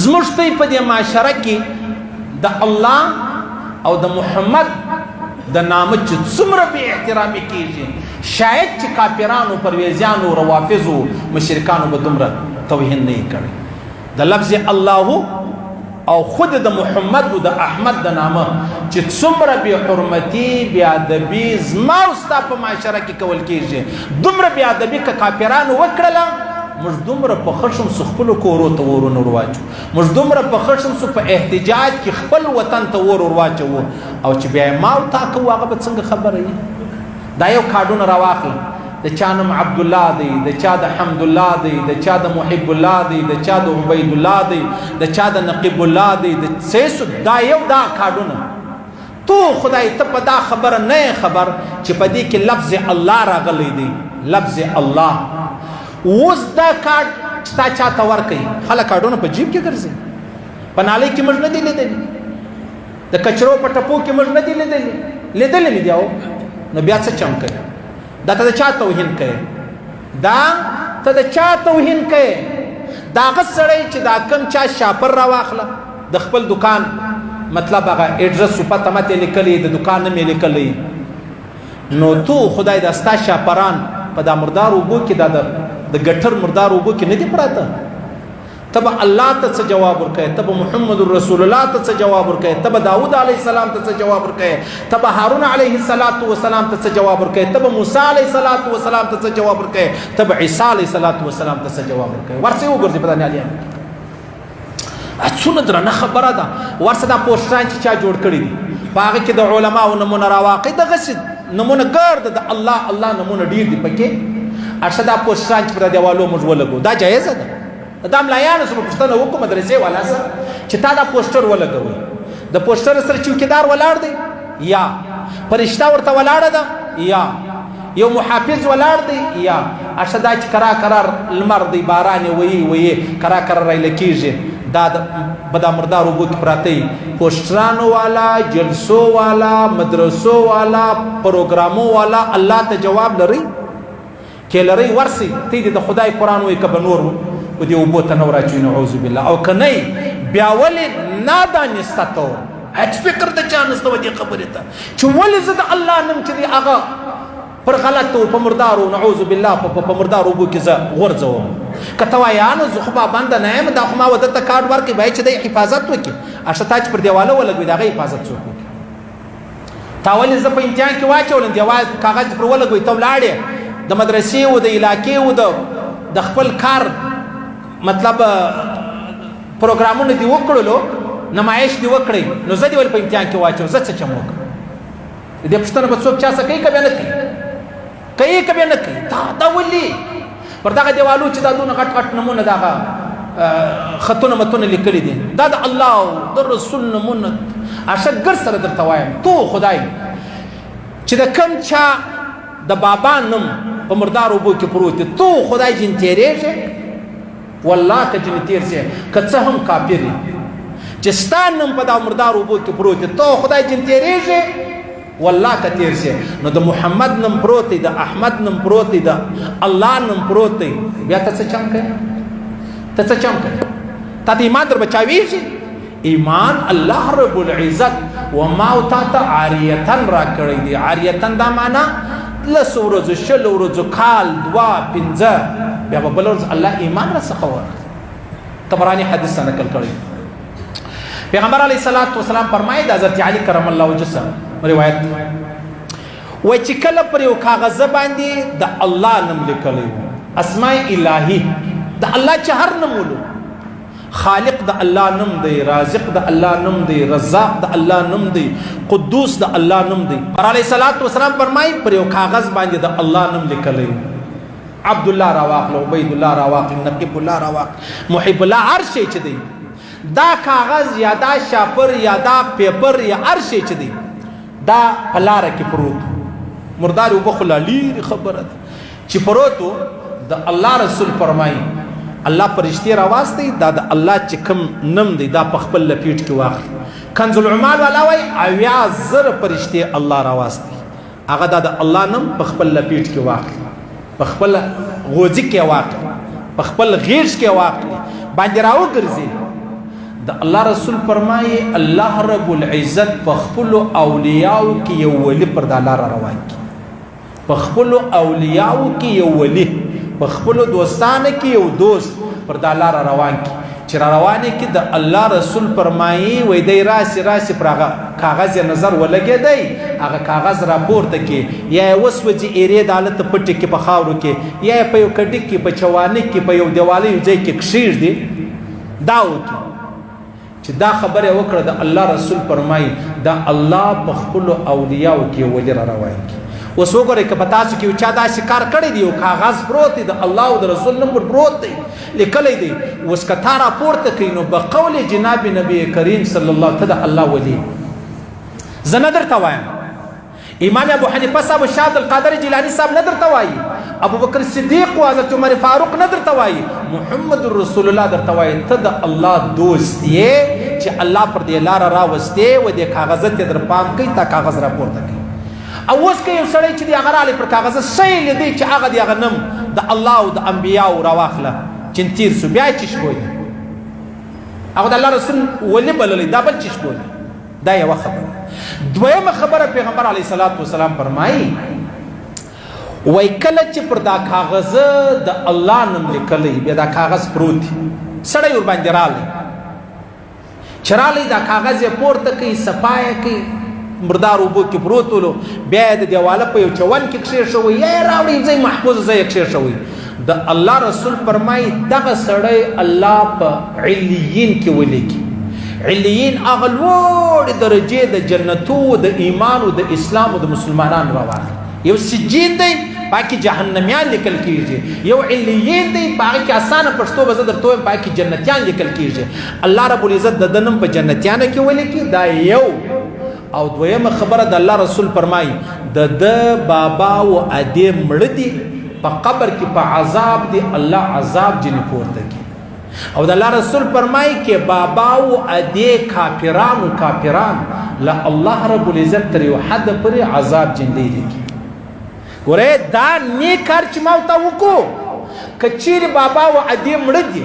زموږ ته په دې معاشره کې د الله او د محمد د نامه چې څومره بې احترامي کېږي، شاید چې کافرانو، پرویزیانو، روافظو، مشرکانو به دومره توهین نه یې کړی. د لفظ الله او خود د محمد او د احمد د نامه چې څومره بې حرمتي، بې ادبي زما او ستا په معاشره کې کول کېږي، دومره بې ادبي که کافرانو وکړله، موږ دومره په خشم سو خپلو کورو ته ورونه ورواچو، موږ دومره په خشم سو په احتجاج کې خپل وطن ته ورواچو، او چې بیا ما او تا کوو هغه به څنګه خبره وي؟ دا یو کارډونه راواخله، د چا نوم عبدالله دی، د چا د حمدالله دی، د چا د محب الله دی، د چا د عبید الله دی، د چا د نقیب الله دی، د سیسو دا یو دا کارډونه. تو خدای ته په دا خبره نه خبر چې په دې کې لفظ الله راغلی دی، لفظ الله. اوس دا کارډ چې تا چاته ورکوي، خلک کارډونه په جیب کې ګرځي، په نالۍ کې موږ نه دي لیدلي، د کچرو په ټپو کې موږ نه دي لیدلي، لیدلي مې دي. او نو بیا څه چم کوي؟ دا ته د چا توهین کوي؟ دا ته د چا توهین کوي؟ دا هغه سړی چې دا کم چا شاپر راواخله، د خپل دکان مطلب هغه ایډرس او پته ماته لیکلی، د دکان نه مې لیکلی، نو تو خدای دا ستا شاپران په دا مردار اوبو کې، دا د ګټر مردار اوبو کې نه دي پراته؟ ته به الله ته څه جواب ورکوې؟ ته به محمد رسول الله ته څه جواب ورکوې؟ ته به داود علیه السلام ته څه جواب ورکوې؟ ته به هارون علیه السلام ته څه جواب ورکوې؟ ته به موسی علیه السلام ته څه جواب ورکوې؟ ته به عیسی علیه السلام ته څه جواب ورکوې؟ ورسې وګرځې په دا نیالیانو کې. څونه درنه خبره ده. ورسه دا پوسټران چې چا جوړ کړي دي، په هغه کې د علماو نمونه راواقع، دغسې نمونه ګرد د الله نمونه ډېر دي پکې. ارشه دا پوسټران چې پر دیوالو موږ ولګو، دا جایزه ده؟ دا ملایانو سره پوښتنه وکړو مدرسې والا سره چې تا دا پوسټر ولګوئ، د پوسټر سره چوکیدار ولاړ دی، یا فرشته ورته ولاړه ده، یا یو محافظ ولاړ دی، یا ارشه دا چې کرار لمر دی، باران ویي کرار رایله کېږي، دا به دا مردار اوبو کې پراته پوسټرانو والا، جلسو والا، مدرسو والا، پروګرامو والا الله ته جواب لري کې لري. ورسي ته د خدای قرآن وایي که به نور و دې اوبو ته نه وراچوي، نعوذ بالله. او که نه بیا ولې نادانسته کوو؟ هیڅ فکر د چا نشته دې خبرې ته چې ولې زه د الله نوم چې دی هغه پر غلطو په مردارو، نعوذ بالله، په مردارو اوبو کې زه غورځوم. که ته وایې نو زه خو پابنده نه یم، دا خو ما ودې ته کارډ ورکړي باید چې دی حفاظت وکړي. ارشه تا چې پر دیواله ولګوي د هغه حفاظت څوک وکړي؟ تا ولې زه په امتحان کې واچولم، دیوال کاغذ پر ولګوي، ته ولاړې د مدرسې و د علاقې و د خپل کار مطلب پروګرامونه دې وکړلو، نمایش دې وکړئ، نو زه دې ولې په امتحان کې واچوم؟ زه څه چم وکړم؟ دې پوښتنه به څوک چا څه کوي که بیا نه کوي؟ که بیا نه کوي؟ دا ولې پر دغه دیوالو چې دا دونه غټ نمونه دغه خطونه متونه لیکلي دي، دا د الله او د رسول نمونه. اشګر سره درته وایم، تو خدای چې د کم چا د بابا نوم په مردار اوبو کې پروت دی، تو خدای جن تیرېږي؟ والله که جن تیر سي، که څه هم کافر وي، چې ستا نوم په دا مردار اوبو کې پروت دی، تو خدای جن تیرېږي؟ والله که تیر سي. نو د محمد نوم پروت دی، د احمد نوم پروت دی، د الله نوم پروت دی، بیا ته څه چم کوې؟ ته څه چم کوې؟ تا ته ایمان در بچاویږي؟ ایمان الله رب العزت وما او تا ته عاریتن را کړی دی. عاریتن دا معنا لسو ورځو، شلو ورځو، کال، 2، 5، بیا به بل ورځ الله ایمان را څخه ورکړي. طبراني حدیث نقل کړی. پیغمبر علیه الصلاۃ والسلام فرمایي، د حضرت علی کرم الله وجهه روایت وایي چې کله پر یو کاغذ باندې د الله نوم لیکلی و، اسماء الهی د الله چې هر نوم ولو، خالق د الله نوم دی، رازق د الله نوم دی، رزاق د الله نوم دی، قدوس د الله نوم دی. پر علیه الصلاۃ والسلام فرمایي پر یو کاغذ باندې د الله نوم لیکلی و، عبد الله راواخل، عبید الله راواخل، نقیب الله راواخل، محب الله، هر شی چې دی دا کاغذ یا دا شاپر یا دا پیپر یا هر شی چې دی دا په لاره کې پروت، مردار اوبه خو لا لیرې خبره ده چې پروتو. د الله رسول فرمایي الله پرشتي راواستي، دا د الله چې کوم نوم دی دا په خپل لپیټ کې واخلي. کنز العمال والا وایي 80,000 پرشتي الله راواستي، هغه دا د الله نوم په خپل لپیټ کې واخلي، په خپل غوځي کې واخلي، په خپل غیږ کې واخلي، باندې راوګرځي. د الله رسول فرمایي الله رب العزت په خپل اولیاءو کې یو ولی پر د الله را روان کی، په خپل اولیاءو کې یو ولی، په خپل دوستانو کې یو دوست پر د الله را روان کی چې را روانه کې د الله رسول فرمایي وای دی راسي پر هغه کاغذ نظر ولګي دی، هغه کاغذ را پورته کې یا وسوځي ایرې د حالت پټ کې په خاورو کې یا په یو کډک کې په چوانه کې په یو دیوالي ځای کې کښیر دی دا وکي چې دا خبره وکړه د الله رسول فرمایي دا الله په خپل اولیاء کې ولی را روان کی. اوس وګورئ که په تاسو کې چا دا شکار کړی دی او کاغذ پروت دی د الله او د رسول نمبر پروت دی لیکلی دی، اوس که تا را پورته کړي نو بقول جناب نبی کریم صلی الله ته د الله ولی زه نه درته وایم، امام ابو حنیفه صاحب شاه عبدالقادر جیلانی صاحب نه درته وایي، ابو بکر صدیق و حضرت عمر فاروق نه درته وایي، محمد رسول الله درته وایي ته د الله دوست یې چې الله پر دې لاره راوستې و دې کاغذ ته در پام کوي تا کاغذ را پورته کوي. او اوس که یو سړی چې د هغه رالی پر کاغذ شی لیدی چې هغه د هغه نم د الله او د انبیاو راواخله چې تیر سو بیا یې چشبوي هغه د الله رسول ولي بللی دا بل چشبوي. دا یوه خبره. دویمه خبره پیغمبر علیه الصلاة والسلام فرمایي وای کله چې پر دا کاغذ د الله نوم لیکلی بیا دا کاغذ پروت سړی ورباندې رالی چې رالی دا کاغذ یې پورته کوي صفایه کوي مردار اوبو کې پروت ولو بیا یې د دیواله په یو چون کې کښیر شوی یا یې راوړي ځای محفوظ ځای یې کښیر شوی. د الله رسول فرمایي دغه سړی الله په علیین کې ولیکي. علیین هغه لوړې درجې د جنتو د ایمان او د اسلام او د مسلمانانو راواخلي. یو سجین دی پاکی جهنمیان لیکل کیږي، یو علیین دی پاکی آسانه پښتو به زه درته وایم پاکی جنتیان لیکل کیږي. الله رب العزت د دنم په جنتیانو کې ولیکي. دا یو. او دویمه خبره د الله رسول فرمایي د بابا او ادې مړه دي په قبر کې په عذاب دي الله عذاب جن پورته کی. او د الله رسول فرمایي کې بابا او ادې کافران لا الله رب العزت تر یو حد پورې عذاب جن لري. ګوره دا نیک کار چې ما ته وکړو که چیرې بابا او ادې مړه دي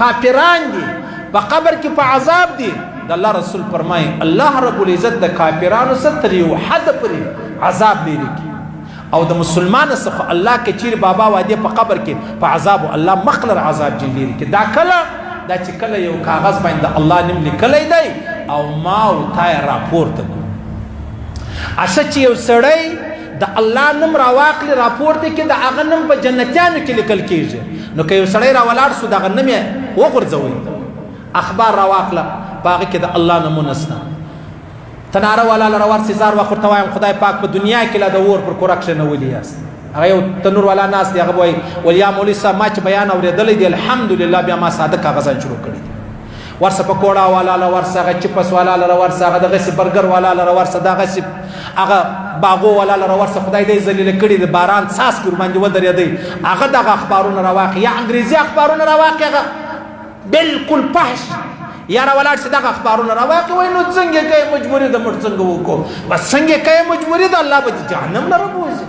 کافران دي په قبر کې په عذاب دي د الله رسول فرمایي الله رب العزت د کافرانو سره تر یو حد پورې عذاب لري. او د مسلمان څخه الله کې چیرې بابا او ادې په قبر کې په عذاب الله مخلر عذاب جن لري. دا کله دا چې کله یو کاغذ باندې الله نوم لیکلی دی او ما او تا یې راپورته کړو. اشه چې یو سړی د الله نوم راواخلي راپورته کې د هغه نوم په جنتیانو کې لیکل کېږي. نو که یو سړی راولاړ سو دغه نوم یې وغورځوئ اخبار راواخله په هغه کې د الله نومونه شته. تناره والا لره ورسې زار وخت ورته وایم خدای پاک په دنیا کې لا د اور پر کوره کښېنولي یاست. هغه یو تنور والا ناست دی هغه به وایي ولیا مولوي صاحب ما چې بیان اورېدلی دی الحمدلله بیا ما ساده کاغذان شروع کړي دي. ورسه پکوړه والا له ورسه هغه چپس والا لره ورسه هغه دغسې برګر والا لره ورسه دغسې هغه باغو والا لره ورسه خدای دې ذلیله کړي د باران څاڅکي ورباندې ودرېدی هغه دغه اخبارونه راواخلي یا انګریزي اخبارونه راواخلي هغه بالکل فحش یا راولاړ چې دغه اخبارونه راواخلي وایي نو څنګه کوې مجبوري د موږ څنګه وکړو بس څنګه کوې مجبوري د الله به دې جهنم نه رابوځي.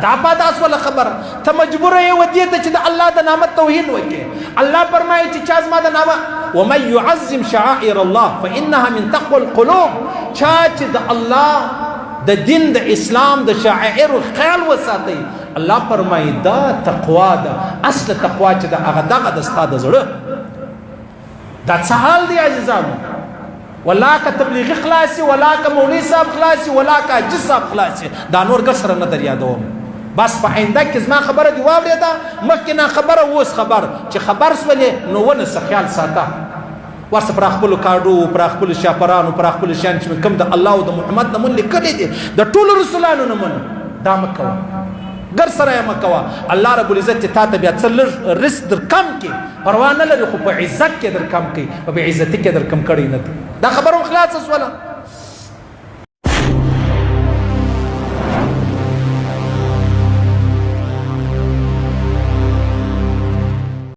دا پاتاس ولا خبره ته مجبوره یې ودې ته چې د الله د نامه توهین وکړې. الله فرمایي چې چا زما د نامه ومن يعظم شعائر الله فانها من تقوى القلوب چا چې د الله د دین د اسلام د شعائر خیال وساتي الله فرمایي دا تقوا ده. اصل تقوا چې د هغه دغه د ستا د زړه دا څه حال دی عزیزانو. ولا که تبلیغي خلاصي ولا که مولوي صاحب خلاصي ولا که حاجي صاحب خلاصي دا نور ګسره نه در یادوم. بس په آینده کې زما خبره دې واورېده مخکې نه خبره اوس خبر چې خبر سولې نو ونیسه خیال ساته ورسه پر خپلو کاډو پر خپلو شاپرانو پر خپلو شیان چې کوم د الله او د محمد نمون لیکلی دي د ټولو رسولانو نمون دا مه کوه ګر سره یې مه کوه. الله رب العزت چې تا ته بیا څه لږ رزق در کم کړي پروا نه لري خو په عزت کې در کم کوي په بې عزتي کې در کم کړی نه دی. دا خبره هم خلاصه سوله.